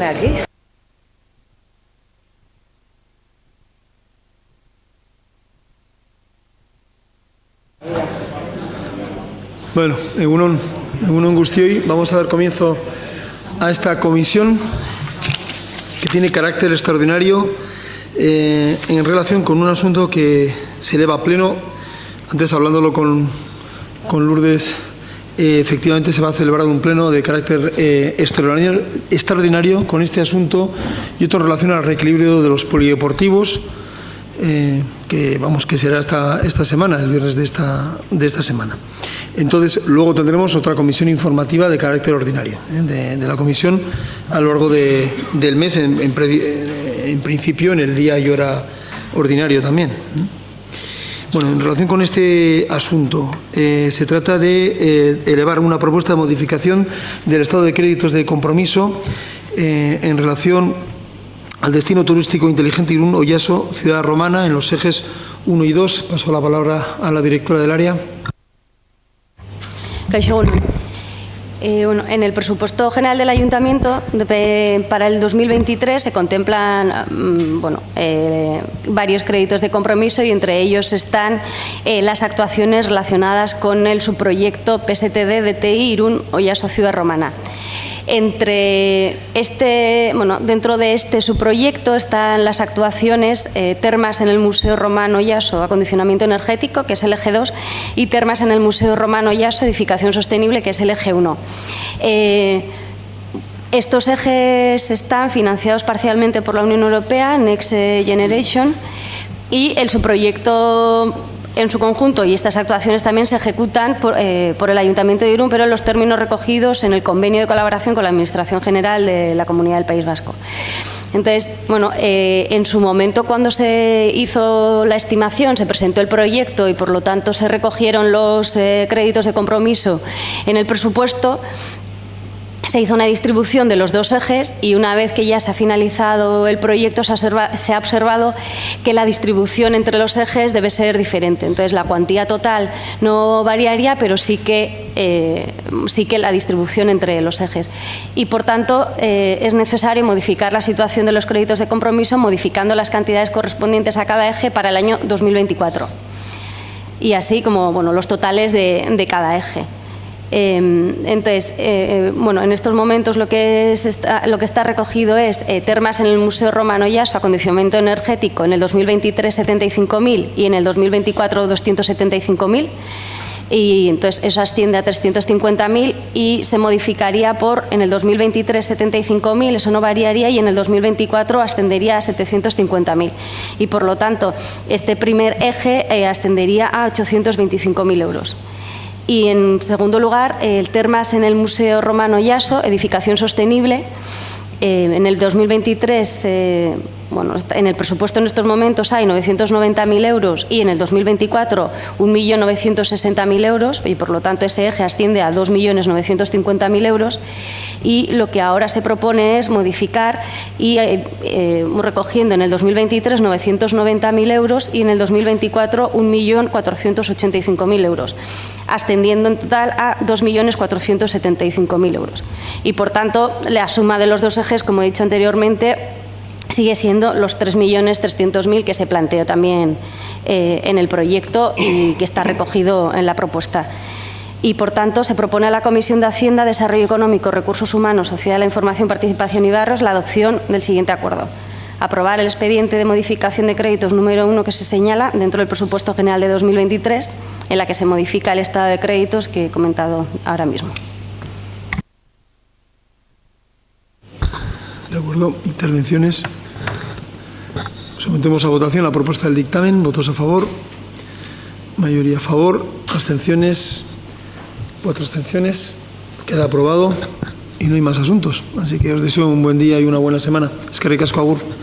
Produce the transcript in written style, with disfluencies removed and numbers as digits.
poner aquí. Bueno, Egunon Guztioi, vamos a dar comienzo a esta comisión que tiene carácter extraordinario en relación con un asunto que se eleva a pleno. Antes, hablándolo con Lourdes, efectivamente se va a celebrar un pleno de carácter extraordinario con este asunto y otro en relación al reequilibrio de los polideportivos, que será esta semana, el viernes de esta semana. Entonces, luego tendremos otra comisión informativa de carácter ordinario, de la comisión a lo largo del mes, en principio en el día y hora ordinario también. Bueno, en relación con este asunto, se trata de elevar una propuesta de modificación del estado de créditos de compromiso en relación al destino turístico inteligente Irún Oyaso, Ciudad Romana, en los ejes 1 y 2. Paso la palabra a la directora del área. En el presupuesto general del Ayuntamiento para el 2023 se contemplan varios créditos de compromiso y entre ellos están las actuaciones relacionadas con el subproyecto PSTD DTI Irún Oyaso Ciudad Romana. Dentro de este subproyecto están las actuaciones termas en el Museo Romano Oyaso, acondicionamiento energético, que es el eje 2, y termas en el Museo Romano Oyaso, edificación sostenible, que es el eje 1. Estos ejes están financiados parcialmente por la Unión Europea, Next Generation, y el subproyecto en su conjunto y estas actuaciones también se ejecutan por el Ayuntamiento de Irún, pero en los términos recogidos en el convenio de colaboración con la Administración General de la Comunidad del País Vasco. Entonces, en su momento, cuando se hizo la estimación, se presentó el proyecto y por lo tanto se recogieron los créditos de compromiso en el presupuesto. Se hizo una distribución de los dos ejes y una vez que ya se ha finalizado el proyecto se ha observado que la distribución entre los ejes debe ser diferente. Entonces, la cuantía total no variaría, pero sí que la distribución entre los ejes. Y, por tanto, es necesario modificar la situación de los créditos de compromiso modificando las cantidades correspondientes a cada eje para el año 2024. Y así como los totales de cada eje. Entonces, en estos momentos lo que está recogido es termas en el Museo Romano Oyaso, acondicionamiento energético en el 2023 75.000 y en el 2024 275.000. Y entonces eso asciende a 350.000 y se modificaría en el 2023 75.000, eso no variaría, y en el 2024 ascendería a 750.000. Y por lo tanto, este primer eje ascendería a 825.000 euros. Y en segundo lugar, el termas en el Museo Romano Oyaso, edificación sostenible. En el 2023, en el presupuesto en estos momentos hay 990.000 euros y en el 2024 1.960.000 euros y por lo tanto ese eje asciende a 2.950.000 euros y lo que ahora se propone es modificar y recogiendo en el 2023 990.000 euros y en el 2024 1.485.000 euros, ascendiendo en total a 2.475.000 euros. Y por tanto la suma de los dos ejes, como he dicho anteriormente, sigue siendo los 3.300.000 que se planteó también en el proyecto y que está recogido en la propuesta. Y, por tanto, se propone a la Comisión de Hacienda, Desarrollo Económico, Recursos Humanos, Sociedad de la Información, Participación y Barrios la adopción del siguiente acuerdo. Aprobar el expediente de modificación de créditos número 1 que se señala dentro del presupuesto general de 2023, en la que se modifica el estado de créditos que he comentado ahora mismo. De acuerdo. Intervenciones. Sometemos a votación la propuesta del dictamen. ¿Votos a favor? Mayoría a favor. Abstenciones. 4 abstenciones. Queda aprobado y no hay más asuntos. Así que os deseo un buen día y una buena semana. Eskerrik asko, agur.